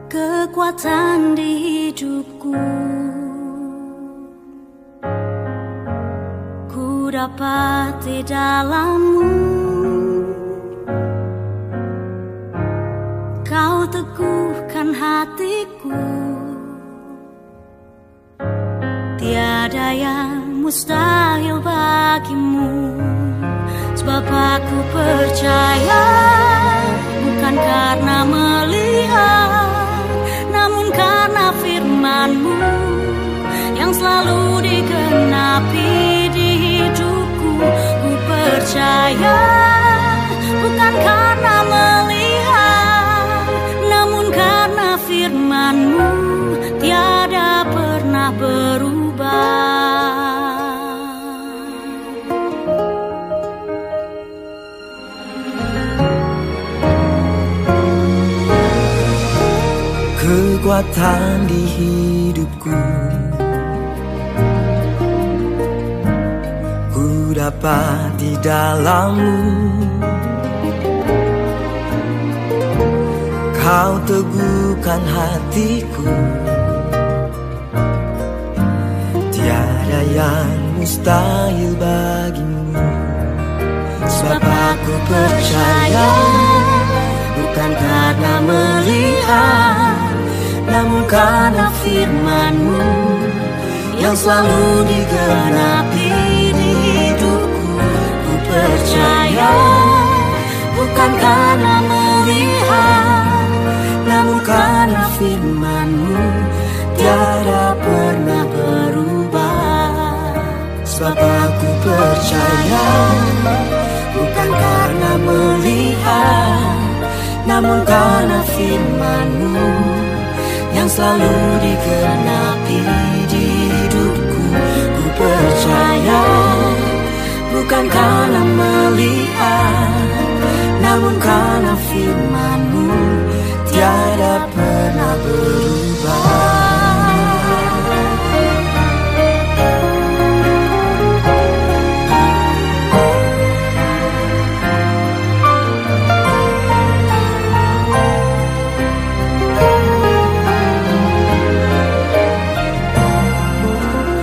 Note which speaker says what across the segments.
Speaker 1: kekuatan di hidupku. Ku dapat di dalam-Mu, Kau teguhkan hatiku. Tiada yang mustahil bagimu, sebab aku percaya, bukan karena melihat, namun karena firman-Mu yang selalu digenapi di hidupku. Ku percaya, bukan karena melihat, namun karena firman-Mu tiada pernah berubah.
Speaker 2: Kekuatan di hidupku, ku dapat di dalam-Mu. Kau teguhkan hatiku. Tiada yang mustahil bagimu, sebab aku percaya, bukan karena melihat, namun karena firman-Mu yang selalu digenapi di hidupku. Ku percaya, bukan karena melihat, namun karena firman-Mu tiada pernah berubah. Sebab aku percaya, bukan karena melihat, namun karena firman-Mu yang selalu digenapi di hidupku. Ku percaya, bukan karena melihat, namun karena firman-Mu tiada pernah berubah.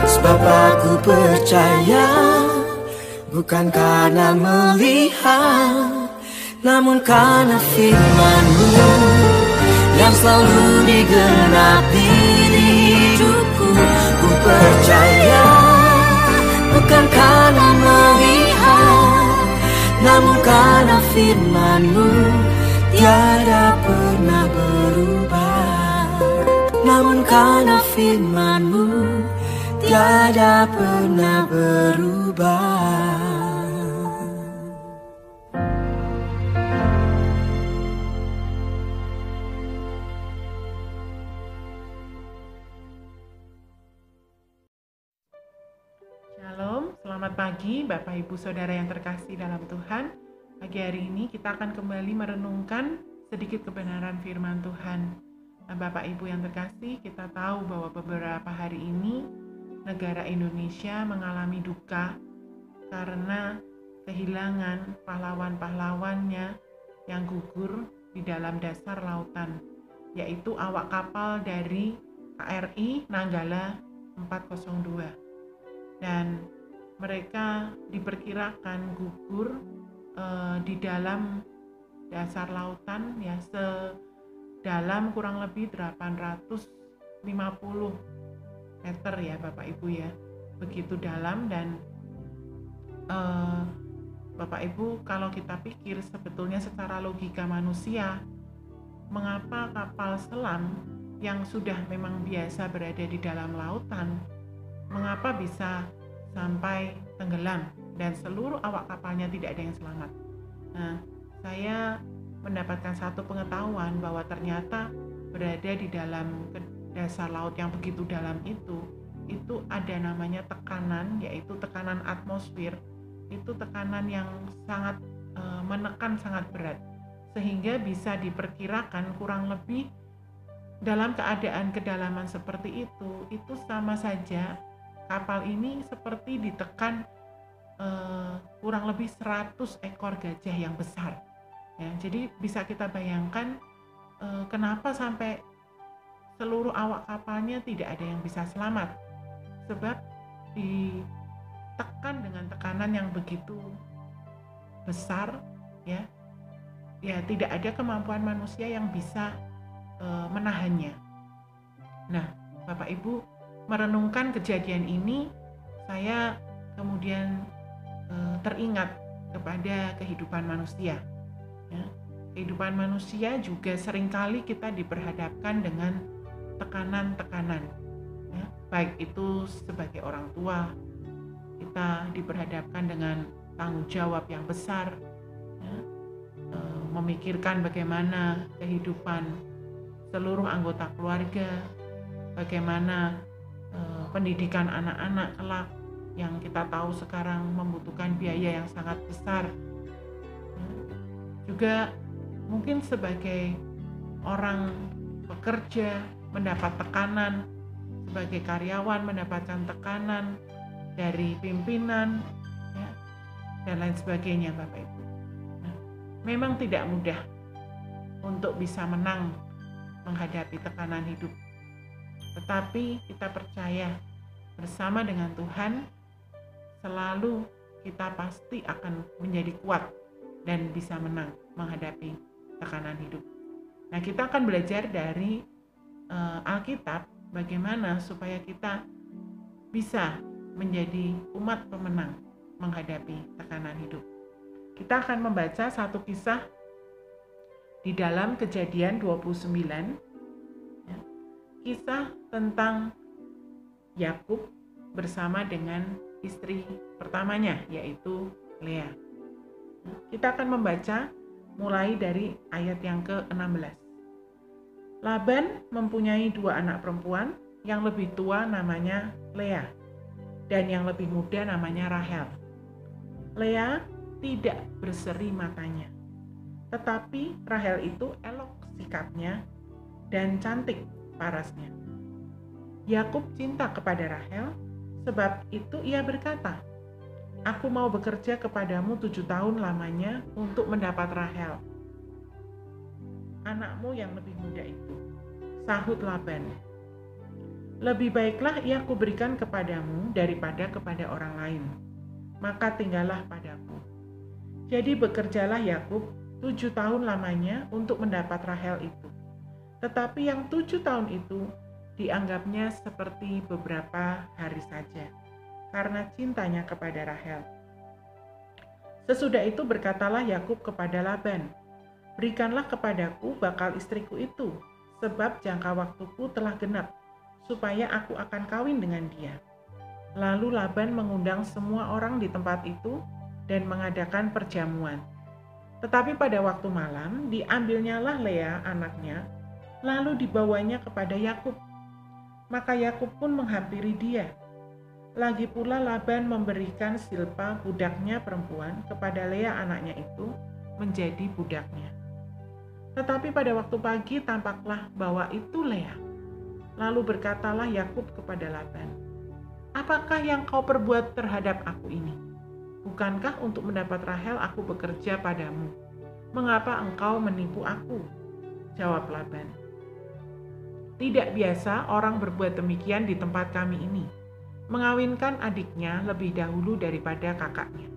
Speaker 2: Sebab aku percaya, bukan karena melihat, namun karena firman-Mu yang selalu digenapi di hidupku. Ku percaya, bukan karena melihat, namun karena firman-Mu tiada pernah berubah. Namun karena firman-Mu tiada pernah berubah.
Speaker 3: Shalom, selamat pagi Bapak Ibu Saudara yang terkasih dalam Tuhan. Pagi hari ini kita akan kembali merenungkan sedikit kebenaran firman Tuhan. Nah, Bapak Ibu yang terkasih, kita tahu bahwa beberapa hari ini negara Indonesia mengalami duka karena kehilangan pahlawan-pahlawannya yang gugur di dalam dasar lautan, yaitu awak kapal dari KRI Nanggala 402. Dan mereka diperkirakan gugur di dalam dasar lautan ya sedalam kurang lebih 850 meter ya Bapak Ibu ya, begitu dalam. Dan Bapak Ibu, kalau kita pikir sebetulnya secara logika manusia, mengapa kapal selam yang sudah memang biasa berada di dalam lautan, mengapa bisa sampai tenggelam dan seluruh awak kapalnya tidak ada yang selamat? Nah, saya mendapatkan satu pengetahuan bahwa ternyata berada di dalam dasar laut yang begitu dalam itu ada namanya tekanan, yaitu tekanan atmosfer. Itu tekanan yang sangat menekan, sangat berat, sehingga bisa diperkirakan kurang lebih dalam keadaan kedalaman seperti itu sama saja kapal ini seperti ditekan kurang lebih 100 ekor gajah yang besar ya. Jadi bisa kita bayangkan kenapa sampai seluruh awak kapalnya tidak ada yang bisa selamat, sebab ditekan dengan tekanan yang begitu besar, ya tidak ada kemampuan manusia yang bisa menahannya. Nah, Bapak Ibu, merenungkan kejadian ini, saya kemudian teringat kepada kehidupan manusia. Ya, kehidupan manusia juga seringkali kita diperhadapkan dengan tekanan-tekanan. Ya, baik itu sebagai orang tua, kita diperhadapkan dengan tanggung jawab yang besar, ya, memikirkan bagaimana kehidupan seluruh anggota keluarga, bagaimana pendidikan anak-anak kelak yang kita tahu sekarang membutuhkan biaya yang sangat besar. Juga mungkin sebagai orang pekerja mendapat tekanan, sebagai karyawan mendapatkan tekanan dari pimpinan, ya, dan lain sebagainya, Bapak Ibu. Memang tidak mudah untuk bisa menang menghadapi tekanan hidup. Tetapi kita percaya bersama dengan Tuhan, selalu kita pasti akan menjadi kuat dan bisa menang menghadapi tekanan hidup. Nah, kita akan belajar dari Alkitab bagaimana supaya kita bisa menjadi umat pemenang menghadapi tekanan hidup. Kita akan membaca satu kisah di dalam Kejadian 29, ya, kisah tentang Yakub bersama dengan istri pertamanya, yaitu Lea. Kita akan membaca mulai dari ayat yang ke-16. Laban mempunyai 2 anak perempuan, yang lebih tua namanya Lea, dan yang lebih muda namanya Rahel. Lea tidak berseri matanya, tetapi Rahel itu elok sikapnya dan cantik parasnya. Yakub cinta kepada Rahel, sebab itu ia berkata, "Aku mau bekerja kepadamu 7 tahun lamanya untuk mendapat Rahel, anakmu yang lebih muda itu." Sahut Laban, "Lebih baiklah ia kuberikan kepadamu daripada kepada orang lain, maka tinggallah padaku." Jadi bekerjalah Yakub 7 tahun lamanya untuk mendapat Rahel itu. Tetapi yang 7 tahun itu dianggapnya seperti beberapa hari saja, karena cintanya kepada Rahel. Sesudah itu berkatalah Yakub kepada Laban, "Berikanlah kepadaku bakal istriku itu, sebab jangka waktuku telah genap, supaya aku akan kawin dengan dia." Lalu Laban mengundang semua orang di tempat itu dan mengadakan perjamuan. Tetapi pada waktu malam diambilnyalah Lea anaknya, lalu dibawanya kepada Yakub. Maka Yakub pun menghampiri dia. Lagi pula Laban memberikan Silpa budaknya perempuan kepada Lea anaknya itu menjadi budaknya. Tetapi pada waktu pagi tampaklah bahwa itu Lea. Lalu berkatalah Yakub kepada Laban, "Apakah yang kau perbuat terhadap aku ini? Bukankah untuk mendapat Rahel aku bekerja padamu? Mengapa engkau menipu aku?" Jawab Laban, "Tidak biasa orang berbuat demikian di tempat kami ini, mengawinkan adiknya lebih dahulu daripada kakaknya.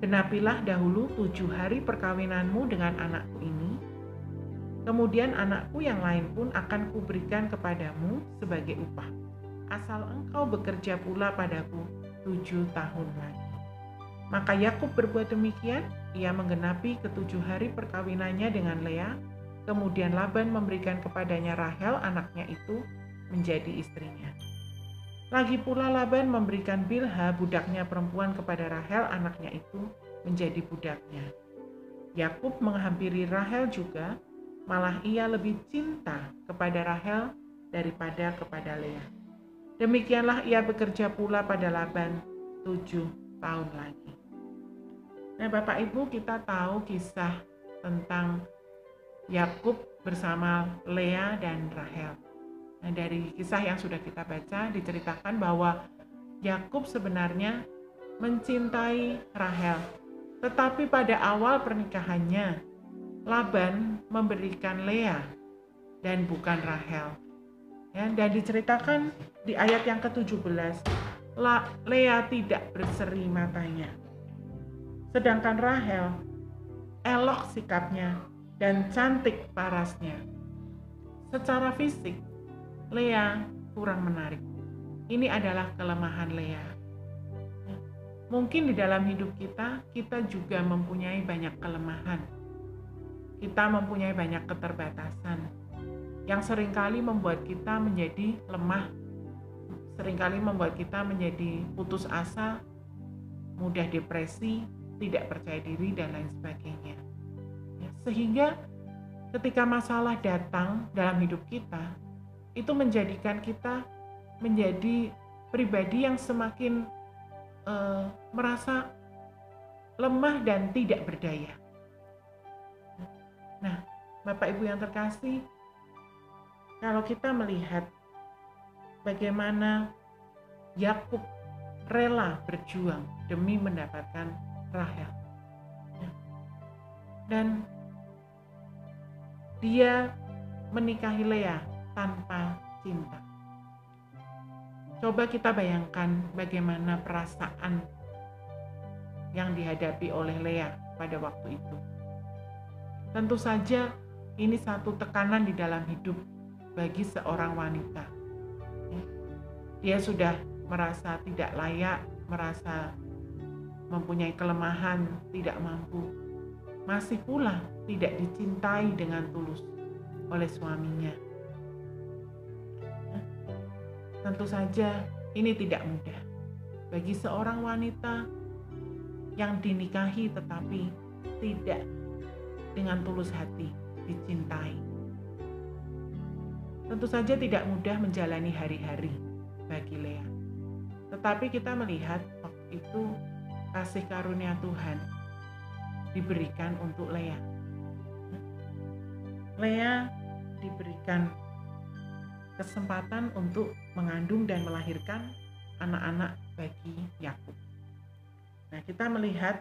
Speaker 3: Genapilah dahulu 7 hari perkawinanmu dengan anakku ini, kemudian anakku yang lain pun akan kuberikan kepadamu sebagai upah, asal engkau bekerja pula padaku 7 tahun lagi." Maka Yakub berbuat demikian, ia menggenapi ke-7 hari perkawinannya dengan Lea, kemudian Laban memberikan kepadanya Rahel anaknya itu menjadi istrinya. Lagi pula Laban memberikan Bilha budaknya perempuan kepada Rahel anaknya itu menjadi budaknya. Yakub menghampiri Rahel juga, malah ia lebih cinta kepada Rahel daripada kepada Lea. Demikianlah ia bekerja pula pada Laban 7 tahun lagi. Nah, Bapak Ibu, kita tahu kisah tentang Yakub bersama Lea dan Rahel. Nah, dari kisah yang sudah kita baca diceritakan bahwa Yakub sebenarnya mencintai Rahel, tetapi pada awal pernikahannya Laban memberikan Lea dan bukan Rahel. Ya, dan diceritakan di ayat yang ke-17, Lea tidak berseri matanya. Sedangkan Rahel elok sikapnya dan cantik parasnya. Secara fisik, Lea kurang menarik. Ini adalah kelemahan Lea. Mungkin di dalam hidup kita juga mempunyai banyak kelemahan. Kita mempunyai banyak keterbatasan yang seringkali membuat kita menjadi lemah, seringkali membuat kita menjadi putus asa, mudah depresi, tidak percaya diri, dan lain sebagainya. Sehingga ketika masalah datang dalam hidup kita, itu menjadikan kita menjadi pribadi yang semakin merasa lemah dan tidak berdaya. Nah, Bapak Ibu yang terkasih, kalau kita melihat bagaimana Yakub rela berjuang demi mendapatkan Rahel, dan dia menikahi Lea tanpa cinta. Coba kita bayangkan bagaimana perasaan yang dihadapi oleh Lea pada waktu itu. Tentu saja ini satu tekanan di dalam hidup bagi seorang wanita. Dia sudah merasa tidak layak, merasa mempunyai kelemahan, tidak mampu, masih pula tidak dicintai dengan tulus oleh suaminya. Tentu saja ini tidak mudah bagi seorang wanita yang dinikahi tetapi tidak dengan tulus hati dicintai. Tentu saja tidak mudah menjalani hari-hari bagi Lea. Tetapi kita melihat waktu itu kasih karunia Tuhan diberikan untuk Lea. Lea diberikan kesempatan untuk mengandung dan melahirkan anak-anak bagi Yakub. Nah, kita melihat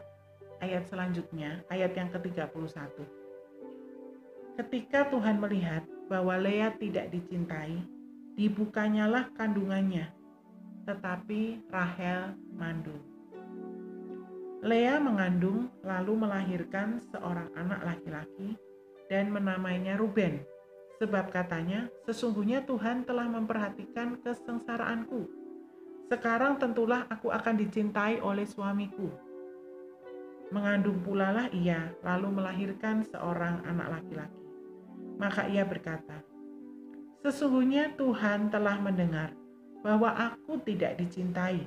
Speaker 3: ayat selanjutnya, ayat yang ke-31. Ketika Tuhan melihat bahwa Lea tidak dicintai, dibukanyalah kandungannya, tetapi Rahel mandul. Lea mengandung lalu melahirkan seorang anak laki-laki dan menamainya Ruben, sebab katanya, sesungguhnya Tuhan telah memperhatikan kesengsaraanku. Sekarang tentulah aku akan dicintai oleh suamiku. Mengandung pula lah ia, lalu melahirkan seorang anak laki-laki. Maka ia berkata, sesungguhnya Tuhan telah mendengar bahwa aku tidak dicintai,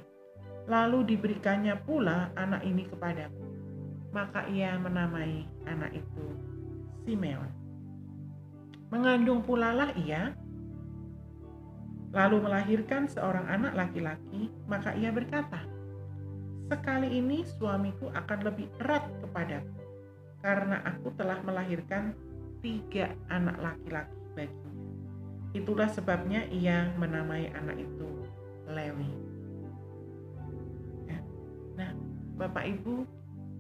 Speaker 3: lalu diberikannya pula anak ini kepadaku. Maka ia menamai anak itu Simeon. Mengandung pula lah ia, lalu melahirkan seorang anak laki-laki. Maka ia berkata, sekali ini suamiku akan lebih erat kepadaku, karena aku telah melahirkan 3 anak laki-laki baginya. Itulah sebabnya ia menamai anak itu Lewi. Nah, Bapak Ibu,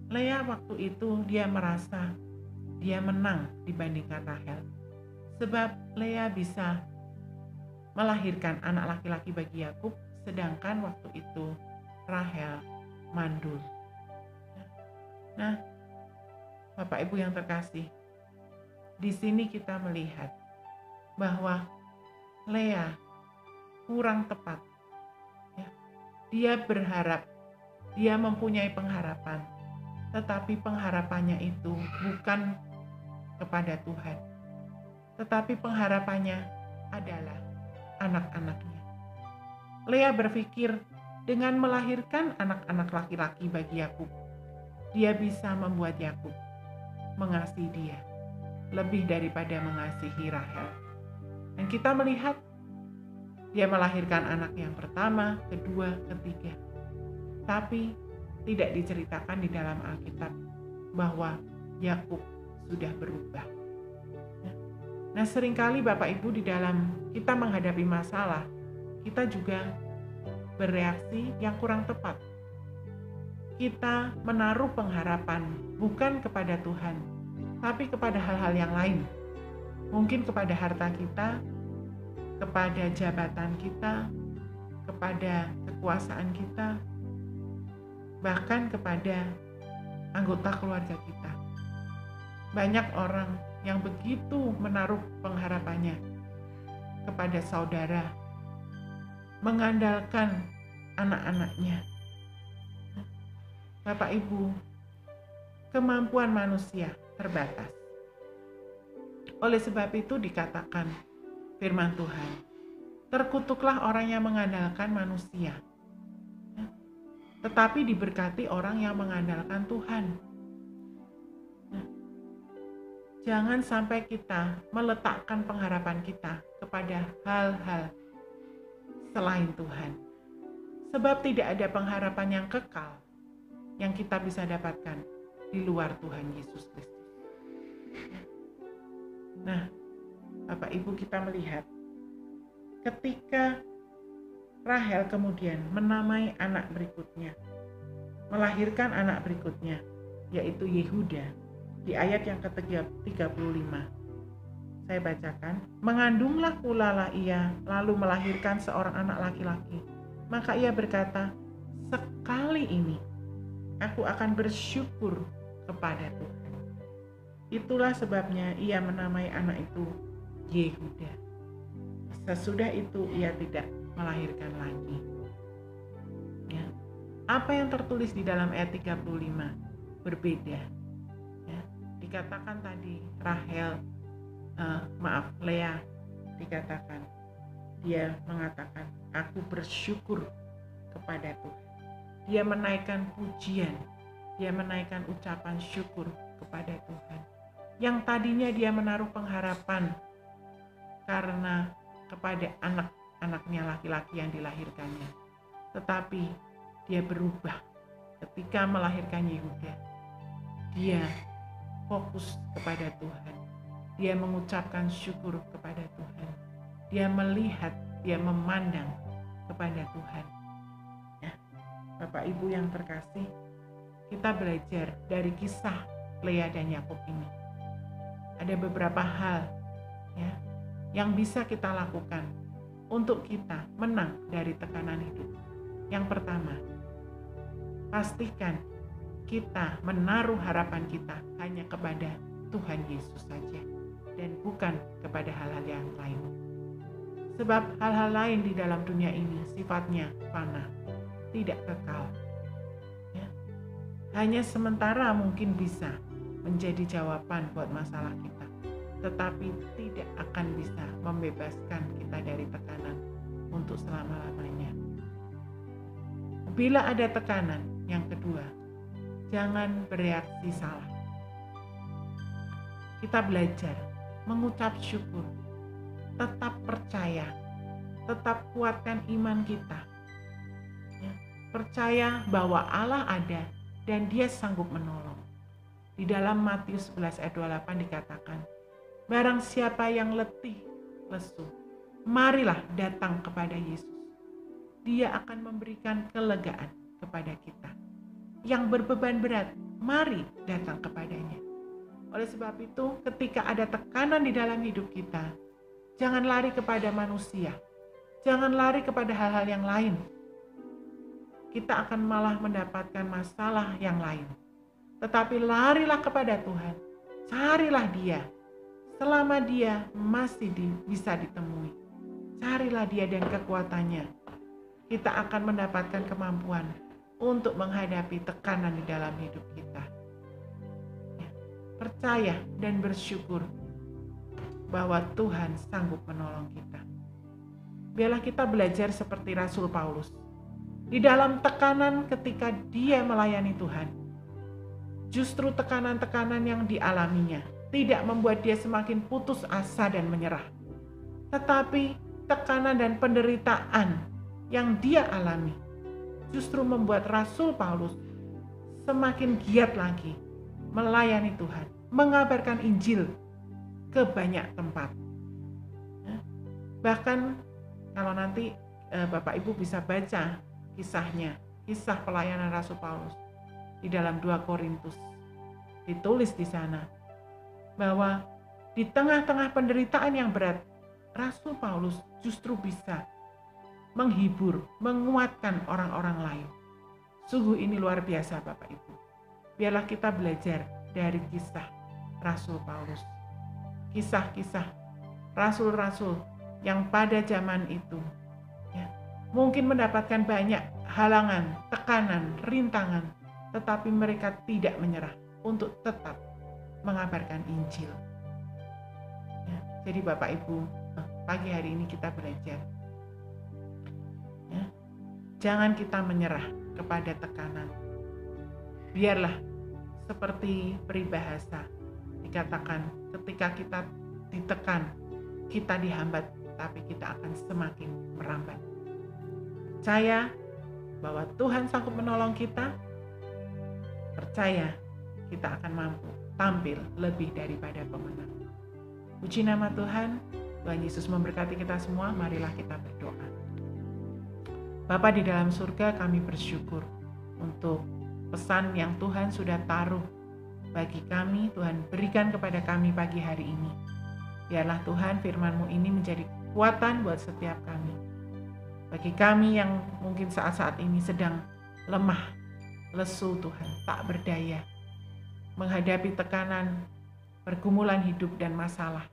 Speaker 3: Lea waktu itu dia merasa dia menang dibandingkan Rahel. Sebab Lea bisa melahirkan anak laki-laki bagi Yakub, sedangkan waktu itu Rahel mandul. Nah, Bapak Ibu yang terkasih, di sini kita melihat bahwa Lea kurang tepat. Dia berharap, dia mempunyai pengharapan, tetapi pengharapannya itu bukan kepada Tuhan, tetapi pengharapannya adalah anak-anaknya. Lea berpikir dengan melahirkan anak-anak laki-laki bagi Yakub, dia bisa membuat Yakub mengasihi dia lebih daripada mengasihi Rahel. Dan kita melihat dia melahirkan anak yang pertama, kedua, ketiga. Tapi tidak diceritakan di dalam Alkitab bahwa Yakub sudah berubah. Nah, seringkali Bapak Ibu di dalam kita menghadapi masalah, kita juga bereaksi yang kurang tepat. Kita menaruh pengharapan bukan kepada Tuhan, tapi kepada hal-hal yang lain. Mungkin kepada harta kita, kepada jabatan kita, kepada kekuasaan kita, bahkan kepada anggota keluarga kita. Banyak orang yang begitu menaruh pengharapannya kepada saudara, mengandalkan anak-anaknya. Bapak Ibu, kemampuan manusia terbatas. Oleh sebab itu dikatakan firman Tuhan, terkutuklah orang yang mengandalkan manusia, tetapi diberkati orang yang mengandalkan Tuhan. Jangan sampai kita meletakkan pengharapan kita kepada hal-hal selain Tuhan. Sebab tidak ada pengharapan yang kekal yang kita bisa dapatkan di luar Tuhan Yesus Kristus. Nah, Bapak Ibu, kita melihat ketika Rahel kemudian menamai anak berikutnya, melahirkan anak berikutnya, yaitu Yehuda, di ayat yang ke-35. Saya bacakan, mengandunglah pula lah ia, lalu melahirkan seorang anak laki-laki. Maka ia berkata, sekali ini aku akan bersyukur kepada Tuhan. Itulah sebabnya ia menamai anak itu Yehuda. Sesudah itu ia tidak melahirkan lagi. Ya. Apa yang tertulis di dalam ayat 35 berbeda. Ya. Dikatakan tadi Lea dikatakan, dia mengatakan, aku bersyukur kepada Tuhan. Dia menaikkan pujian, dia menaikkan ucapan syukur kepada Tuhan. Yang tadinya dia menaruh pengharapan karena kepada anak-anaknya laki-laki yang dilahirkannya. Tetapi dia berubah ketika melahirkan Yehuda. Dia fokus kepada Tuhan. Dia mengucapkan syukur kepada Tuhan. Dia melihat, dia memandang kepada Tuhan. Ya, Bapak Ibu yang terkasih, kita belajar dari kisah Lea dan Yakub ini. Ada beberapa hal ya yang bisa kita lakukan untuk kita menang dari tekanan hidup. Yang pertama, pastikan kita menaruh harapan kita hanya kepada Tuhan Yesus saja dan bukan kepada hal-hal yang lain. Sebab hal-hal lain di dalam dunia ini sifatnya fana, tidak kekal. Ya. Hanya sementara mungkin bisa menjadi jawaban buat masalah kita, tetapi tidak akan bisa membebaskan kita dari tekanan untuk selama-lamanya. Bila ada tekanan, yang kedua, jangan bereaksi salah. Kita belajar mengucap syukur, tetap percaya, tetap kuatkan iman kita. Ya, percaya bahwa Allah ada dan Dia sanggup menolong. Di dalam Matius 11 ayat 28 dikatakan, barang siapa yang letih, lesu, marilah datang kepada Yesus. Dia akan memberikan kelegaan kepada kita. Yang berbeban berat, mari datang kepadanya. Oleh sebab itu, ketika ada tekanan di dalam hidup kita, jangan lari kepada manusia. Jangan lari kepada hal-hal yang lain. Kita akan malah mendapatkan masalah yang lain. Tetapi larilah kepada Tuhan. Carilah Dia. Selama Dia masih bisa ditemui. Carilah Dia dan kekuatannya. Kita akan mendapatkan kemampuan untuk menghadapi tekanan di dalam hidup kita. Percaya dan bersyukur bahwa Tuhan sanggup menolong kita. Biarlah kita belajar seperti Rasul Paulus. Di dalam tekanan ketika dia melayani Tuhan, justru tekanan-tekanan yang dialaminya tidak membuat dia semakin putus asa dan menyerah. Tetapi tekanan dan penderitaan yang dia alami justru membuat Rasul Paulus semakin giat lagi melayani Tuhan, mengabarkan Injil ke banyak tempat. Bahkan kalau nanti Bapak Ibu bisa baca kisahnya, kisah pelayanan Rasul Paulus di dalam 2 Korintus. Ditulis di sana bahwa di tengah-tengah penderitaan yang berat, Rasul Paulus justru bisa menghibur, menguatkan orang-orang lain. Sungguh ini luar biasa Bapak Ibu. Biarlah kita belajar dari kisah Rasul Paulus. Kisah-kisah rasul-rasul yang pada zaman itu mungkin mendapatkan banyak halangan, tekanan, rintangan, tetapi mereka tidak menyerah untuk tetap mengabarkan Injil. Jadi Bapak Ibu, pagi hari ini kita belajar. Jangan kita menyerah kepada tekanan. Biarlah seperti peribahasa dikatakan, ketika kita ditekan, kita dihambat, tapi kita akan semakin merambat. Percaya bahwa Tuhan sanggup menolong kita, percaya kita akan mampu tampil lebih daripada pemenang. Puji nama Tuhan. Tuhan Yesus memberkati kita semua. Marilah kita berdoa. Bapa di dalam surga, kami bersyukur untuk pesan yang Tuhan sudah taruh bagi kami. Tuhan berikan kepada kami pagi hari ini. Biarlah Tuhan firman-Mu ini menjadi kekuatan buat setiap kami. Bagi kami yang mungkin saat-saat ini sedang lemah, lesu Tuhan, tak berdaya, menghadapi tekanan, pergumulan hidup dan masalah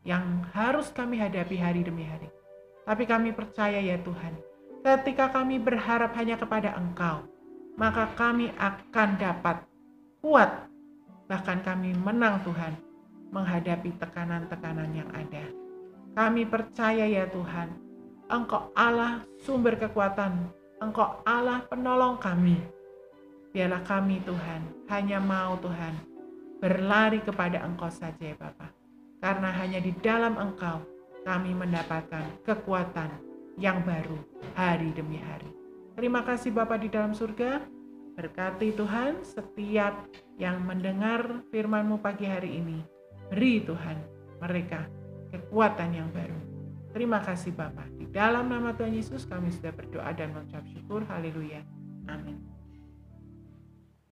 Speaker 3: yang harus kami hadapi hari demi hari. Tapi kami percaya ya Tuhan, ketika kami berharap hanya kepada Engkau, maka kami akan dapat kuat, bahkan kami menang Tuhan, menghadapi tekanan-tekanan yang ada. Kami percaya ya Tuhan, Engkau Allah sumber kekuatan, Engkau Allah penolong kami. Biarlah kami Tuhan, hanya mau Tuhan, berlari kepada Engkau saja ya Bapa. Karena hanya di dalam Engkau kami mendapatkan kekuatan yang baru hari demi hari. Terima kasih Bapa di dalam surga. Berkati Tuhan setiap yang mendengar firman-Mu pagi hari ini. Beri Tuhan mereka kekuatan yang baru. Terima kasih Bapa. Di dalam nama Tuhan Yesus kami sudah berdoa dan mengucap syukur. Haleluya. Amin.